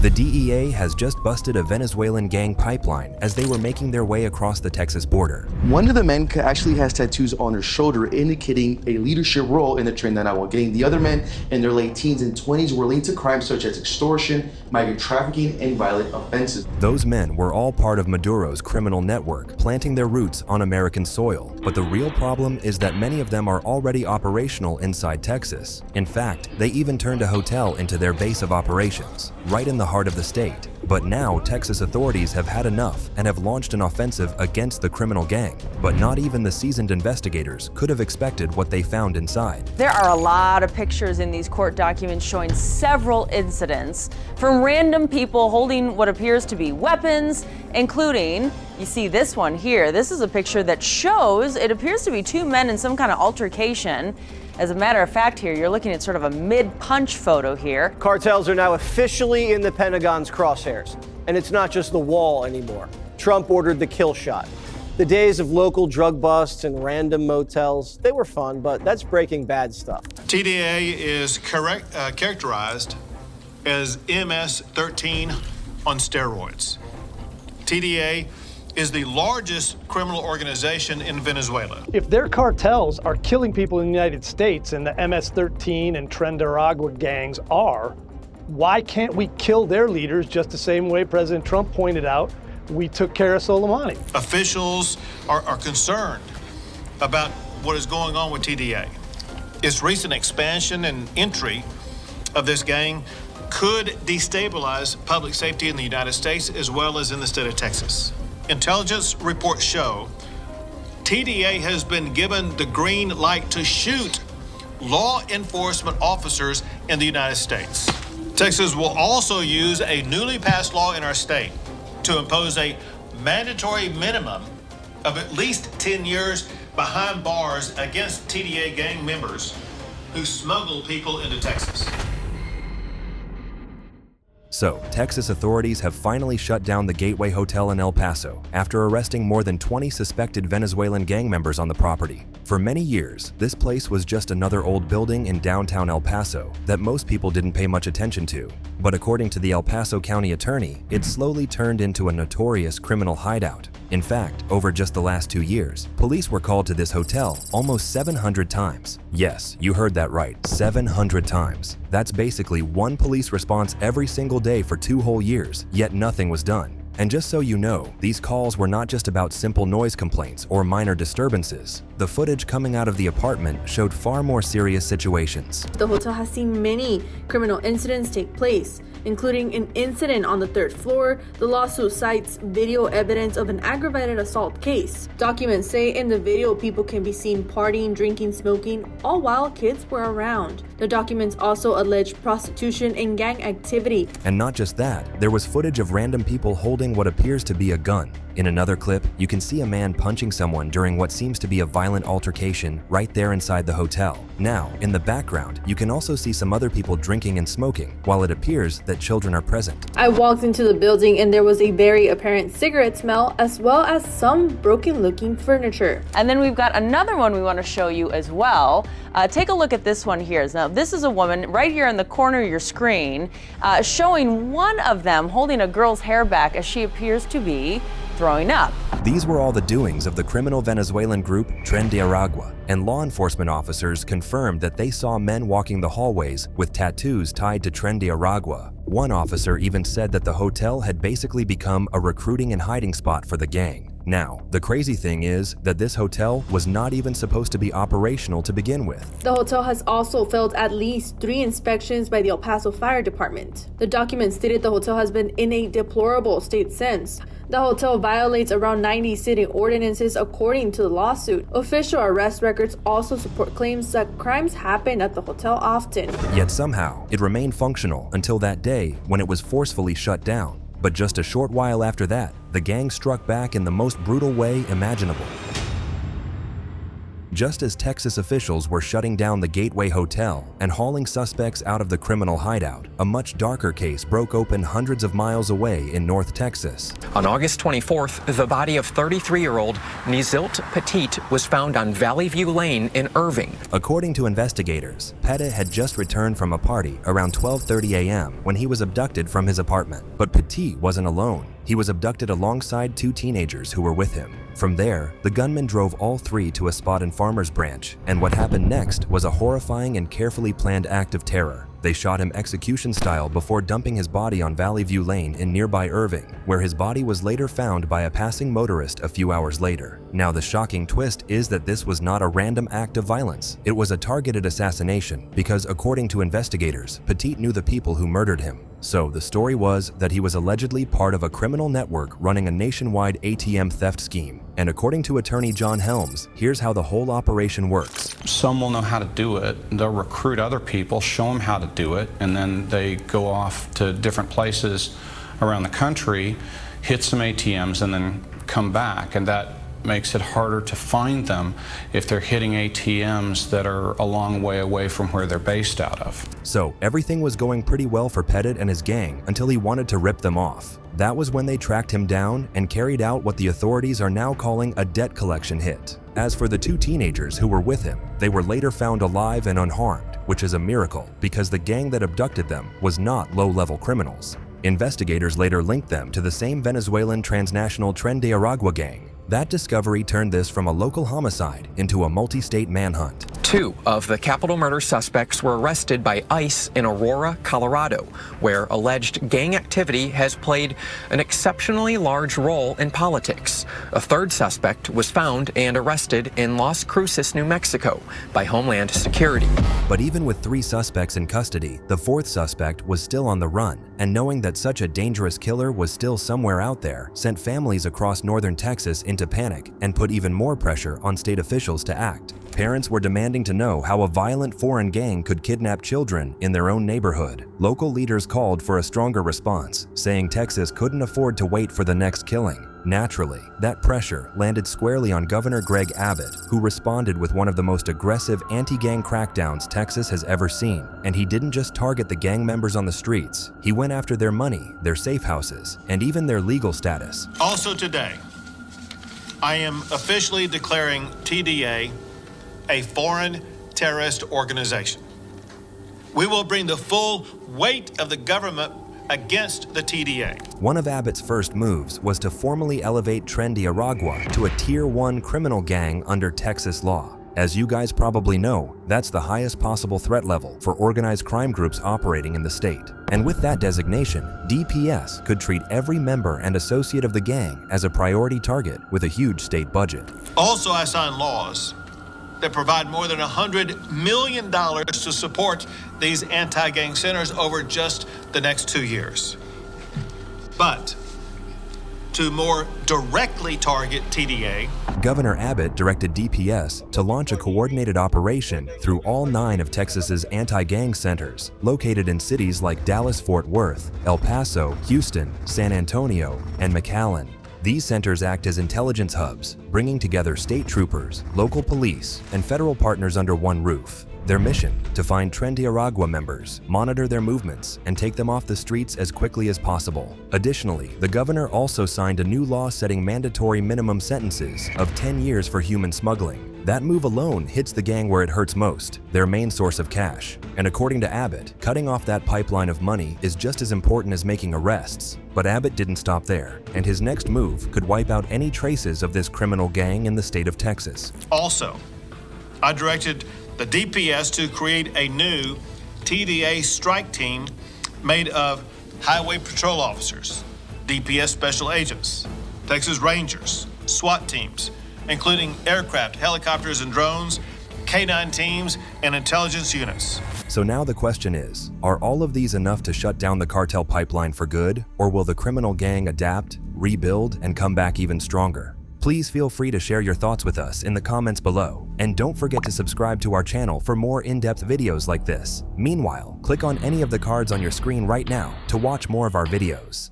The DEA has just busted a Venezuelan gang pipeline as they were making their way across the Texas border. One of the men actually has tattoos on her shoulder indicating a leadership role in the Tren de Aragua gang. The other men in their late teens and 20s were linked to crimes such as extortion, migrant trafficking, and violent offenses. Those men were all part of Maduro's criminal network, planting their roots on American soil. But the real problem is that many of them are already operational inside Texas. In fact, they even turned a hotel into their base of operations, right in the heart of the state. But now Texas authorities have had enough and have launched an offensive against the criminal gang. But not even the seasoned investigators could have expected what they found inside. There are a lot of pictures in these court documents showing several incidents from random people holding what appears to be weapons, including, you see this one here. This is a picture that shows it appears to be two men in some kind of altercation. As a matter of fact here, you're looking at sort of a mid-punch photo here. Cartels are now officially in the Pentagon's crosshairs. And it's not just the wall anymore. Trump ordered the kill shot. The days of local drug busts and random motels, they were fun, but that's Breaking Bad stuff. TDA is characterized as MS-13 on steroids. TDA is the largest criminal organization in Venezuela. If their cartels are killing people in the United States and the MS-13 and Tren de Aragua gangs are, why can't we kill their leaders just the same way President Trump pointed out we took care of Soleimani? Officials are concerned about what is going on with TDA. Its recent expansion and entry of this gang could destabilize public safety in the United States as well as in the state of Texas. Intelligence reports show TDA has been given the green light to shoot law enforcement officers in the United States. Texas will also use a newly passed law in our state to impose a mandatory minimum of at least 10 years behind bars against TDA gang members who smuggle people into Texas. So, Texas authorities have finally shut down the Gateway Hotel in El Paso after arresting more than 20 suspected Venezuelan gang members on the property. For many years, this place was just another old building in downtown El Paso that most people didn't pay much attention to. But according to the El Paso County Attorney, it slowly turned into a notorious criminal hideout. In fact, over just the last 2 years, police were called to this hotel almost 700 times. Yes, you heard that right, 700 times. That's basically one police response every single day for 2 whole years, yet nothing was done. And just so you know, these calls were not just about simple noise complaints or minor disturbances. The footage coming out of the apartment showed far more serious situations. The hotel has seen many criminal incidents take place, including an incident on the 3rd floor. The lawsuit cites video evidence of an aggravated assault case. Documents say in the video people can be seen partying, drinking, smoking, all while kids were around. The documents also allege prostitution and gang activity. And not just that, there was footage of random people holding what appears to be a gun. In another clip, you can see a man punching someone during what seems to be a violent altercation right there inside the hotel. Now, in the background, you can also see some other people drinking and smoking, while it appears that children are present. I walked into the building and there was a very apparent cigarette smell as well as some broken-looking furniture. And then we've got another one we want to show you as well. Take a look at this one here. Now, this is a woman right here in the corner of your screen, showing one of them holding a girl's hair back as she appears to be throwing up. These were all the doings of the criminal Venezuelan group Tren de Aragua, and law enforcement officers confirmed that they saw men walking the hallways with tattoos tied to Tren de Aragua. One officer even said that the hotel had basically become a recruiting and hiding spot for the gang. Now, the crazy thing is that this hotel was not even supposed to be operational to begin with. The hotel has also failed at least 3 inspections by the El Paso Fire Department. The document stated the hotel has been in a deplorable state since. The hotel violates around 90 city ordinances according to the lawsuit. Official arrest records also support claims that crimes happen at the hotel often. Yet somehow, it remained functional until that day when it was forcefully shut down. But just a short while after that, the gang struck back in the most brutal way imaginable. Just as Texas officials were shutting down the Gateway Hotel and hauling suspects out of the criminal hideout, a much darker case broke open hundreds of miles away in North Texas. On August 24th, the body of 33-year-old Nizilt Petit was found on Valley View Lane in Irving. According to investigators, Petit had just returned from a party around 12:30 a.m. when he was abducted from his apartment. But Petit wasn't alone. He was abducted alongside 2 teenagers who were with him. From there, the gunman drove all 3 to a spot in Farmers Branch, and what happened next was a horrifying and carefully planned act of terror. They shot him execution style before dumping his body on Valley View Lane in nearby Irving, where his body was later found by a passing motorist a few hours later. Now, the shocking twist is that this was not a random act of violence. It was a targeted assassination because, according to investigators, Petit knew the people who murdered him. So the story was that he was allegedly part of a criminal network running a nationwide ATM theft scheme. And according to attorney John Helms, here's how the whole operation works. Some will know how to do it. They'll recruit other people, show them how to do it, and then they go off to different places around the country, hit some ATMs, and then come back. And that makes it harder to find them if they're hitting ATMs that are a long way away from where they're based out of. So everything was going pretty well for Petit and his gang until he wanted to rip them off. That was when they tracked him down and carried out what the authorities are now calling a debt collection hit. As for the 2 teenagers who were with him, they were later found alive and unharmed, which is a miracle because the gang that abducted them was not low-level criminals. Investigators later linked them to the same Venezuelan transnational Tren de Aragua gang. That discovery turned this from a local homicide into a multi-state manhunt. 2 of the capital murder suspects were arrested by ICE in Aurora, Colorado, where alleged gang activity has played an exceptionally large role in politics. A 3rd suspect was found and arrested in Las Cruces, New Mexico, by Homeland Security. But even with 3 suspects in custody, the 4th suspect was still on the run, and knowing that such a dangerous killer was still somewhere out there sent families across northern Texas into panic and put even more pressure on state officials to act. Parents were demanding to know how a violent foreign gang could kidnap children in their own neighborhood. Local leaders called for a stronger response, saying Texas couldn't afford to wait for the next killing. Naturally, that pressure landed squarely on Governor Greg Abbott, who responded with one of the most aggressive anti-gang crackdowns Texas has ever seen. And he didn't just target the gang members on the streets. He went after their money, their safe houses, and even their legal status. Also today, I am officially declaring TDA a foreign terrorist organization. We will bring the full weight of the government against the TDA. One of Abbott's first moves was to formally elevate Tren de Aragua to a Tier 1 criminal gang under Texas law. As you guys probably know, that's the highest possible threat level for organized crime groups operating in the state. And with that designation, DPS could treat every member and associate of the gang as a priority target with a huge state budget. Also, I signed laws that provide more than $100 million to support these anti-gang centers over just the next 2 years. But to more directly target TDA, Governor Abbott directed DPS to launch a coordinated operation through all 9 of Texas's anti-gang centers, located in cities like Dallas-Fort Worth, El Paso, Houston, San Antonio, and McAllen. These centers act as intelligence hubs, bringing together state troopers, local police, and federal partners under one roof. Their mission: to find Tren de Aragua members, monitor their movements, and take them off the streets as quickly as possible. Additionally, the governor also signed a new law setting mandatory minimum sentences of 10 years for human smuggling. That move alone hits the gang where it hurts most, their main source of cash. And according to Abbott, cutting off that pipeline of money is just as important as making arrests. But Abbott didn't stop there, and his next move could wipe out any traces of this criminal gang in the state of Texas. Also, I directed the DPS to create a new TDA strike team made of highway patrol officers, DPS special agents, Texas Rangers, SWAT teams, including aircraft, helicopters, and drones, K-9 teams, and intelligence units. So now the question is, are all of these enough to shut down the cartel pipeline for good, or will the criminal gang adapt, rebuild, and come back even stronger? Please feel free to share your thoughts with us in the comments below, and don't forget to subscribe to our channel for more in-depth videos like this. Meanwhile, click on any of the cards on your screen right now to watch more of our videos.